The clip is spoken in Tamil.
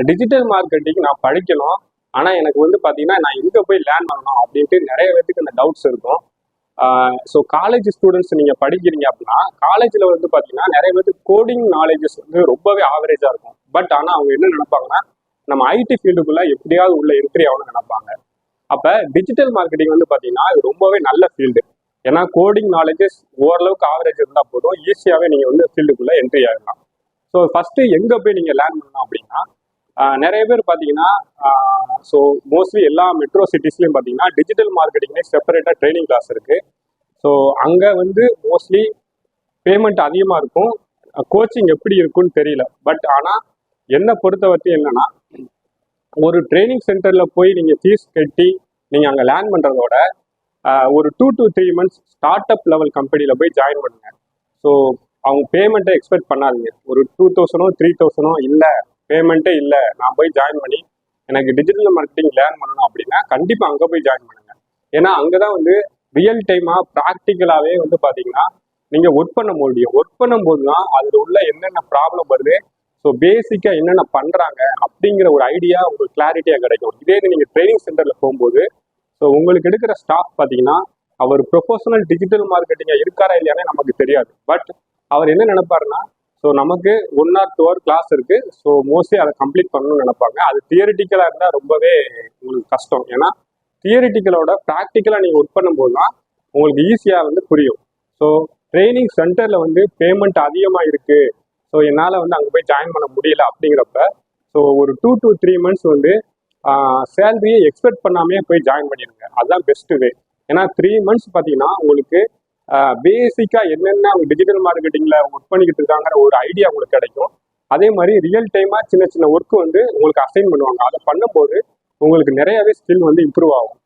டிஜிட்டல் மார்க்கெட்டிங் நான் படிக்கணும், ஆனால் எனக்கு வந்து பார்த்தீங்கன்னா நான் எங்கே போய் லேர்ன் பண்ணணும் அப்படின்ட்டு நிறைய பேருக்கு இந்த டவுட்ஸ் இருக்கும். ஸோ காலேஜ் ஸ்டூடெண்ட்ஸ் நீங்கள் படிக்கிறீங்க அப்படின்னா காலேஜில் வந்து பார்த்தீங்கன்னா நிறைய பேருக்கு கோடிங் நாலேஜஸ் வந்து ரொம்பவே ஆவரேஜாக இருக்கும். பட் ஆனால் அவங்க என்ன நினைப்பாங்கன்னா நம்ம ஐடி ஃபீல்டுக்குள்ளே எப்படியாவது உள்ள என்ட்ரி ஆகணும்னு நினைப்பாங்க. அப்போ டிஜிட்டல் மார்க்கெட்டிங் வந்து பார்த்தீங்கன்னா இது ரொம்பவே நல்ல ஃபீல்டு. ஏன்னா கோடிங் நாலேஜஸ் ஓரளவுக்கு ஆவரேஜ் இருந்தால் போதும், ஈஸியாகவே நீங்கள் வந்து ஃபீல்டுக்குள்ளே என்ட்ரி ஆகலாம். ஸோ ஃபஸ்ட்டு எங்கே போய் நீங்கள் லேர்ன் பண்ணணும் அப்படின்னா நிறைய பேர் பார்த்தீங்கன்னா ஸோ மோஸ்ட்லி எல்லா மெட்ரோ சிட்டிஸ்லையும் பார்த்தீங்கன்னா டிஜிட்டல் மார்க்கெட்டிங்லேயே செப்பரேட்டாக ட்ரைனிங் கிளாஸ் இருக்குது. ஸோ அங்கே வந்து மோஸ்ட்லி பேமெண்ட் அதிகமாக இருக்கும், கோச்சிங் எப்படி இருக்குன்னு தெரியல. பட் ஆனால் என்னை பொறுத்த வரைக்கும் என்னன்னா ஒரு ட்ரைனிங் சென்டரில் போய் நீங்கள் ஃபீஸ் கட்டி நீங்கள் அங்கே லேர்ன் பண்ணுறதோட ஒரு 2 to 3 months start up level கம்பெனியில் போய் ஜாயின் பண்ணுங்க. ஸோ அவங்க பேமெண்ட்டை எக்ஸ்பெக்ட் பண்ணாதீங்க. ஒரு 2000 3000 இல்லை பேமெண்ட்டே இல்லை, நான் போய் ஜாயின் பண்ணி எனக்கு டிஜிட்டல் மார்க்கெட்டிங் லேர்ன் பண்ணணும் அப்படின்னா கண்டிப்பாக அங்கே போய் ஜாயின் பண்ணுங்க. ஏன்னா அங்கே தான் வந்து ரியல் டைமாக ப்ராக்டிக்கலாகவே வந்து பார்த்தீங்கன்னா நீங்கள் ஒர்க் பண்ண முடியும். ஒர்க் பண்ணும்போது தான் அதில் உள்ள என்னென்ன ப்ராப்ளம் வருது, ஸோ பேசிக்காக என்னென்ன பண்ணுறாங்க அப்படிங்கிற ஒரு ஐடியா உங்களுக்கு கிளாரிட்டியாக கிடைக்கும். இதே நீங்கள் ட்ரைனிங் சென்டரில் போகும்போது ஸோ உங்களுக்கு எடுக்கிற ஸ்டாஃப் பார்த்தீங்கன்னா அவர் ப்ரொஃபஷனல் டிஜிட்டல் மார்க்கெட்டிங்காக இருக்காரா இல்லையானே நமக்கு தெரியாது. பட் அவர் என்ன நினைப்பாருன்னா ஸோ நமக்கு 1 or 2 hour கிளாஸ் இருக்குது, ஸோ மோஸ்ட்லி அதை கம்ப்ளீட் பண்ணணும்னு நினைப்பாங்க. அது தியரிட்டிக்கலாக இருந்தால் ரொம்பவே உங்களுக்கு கஷ்டம். ஏன்னா தியரிட்டிக்கலோட ப்ராக்டிக்கலாக நீங்கள் ஒர்க் பண்ணும்போது தான் உங்களுக்கு ஈஸியாக வந்து புரியும். ஸோ ட்ரைனிங் சென்டரில் வந்து பேமெண்ட் அதிகமாக இருக்குது, ஸோ என்னால் வந்து அங்கே போய் ஜாயின் பண்ண முடியல அப்படிங்கிறப்ப ஸோ ஒரு 2 to 3 months வந்து சேலரியை எக்ஸ்பெக்ட் பண்ணாமே போய் ஜாயின் பண்ணிடுங்க. அதுதான் பெஸ்ட்டு வே. ஏன்னா 3 months பார்த்தீங்கன்னா உங்களுக்கு பேசிக்காக என்னென்ன அவங்க டிஜிட்டல் மார்க்கெட்டிங்கில் ஒர்க் பண்ணிக்கிட்டு இருக்காங்கிற ஒரு ஐடியா உங்களுக்கு கிடைக்கும். அதே மாதிரி ரியல் டைமாக சின்ன சின்ன ஒர்க்கு வந்து உங்களுக்கு அசைன் பண்ணுவாங்க. அதை பண்ணும்போது உங்களுக்கு நிறையவே ஸ்கில் வந்து இம்ப்ரூவ் ஆகும்.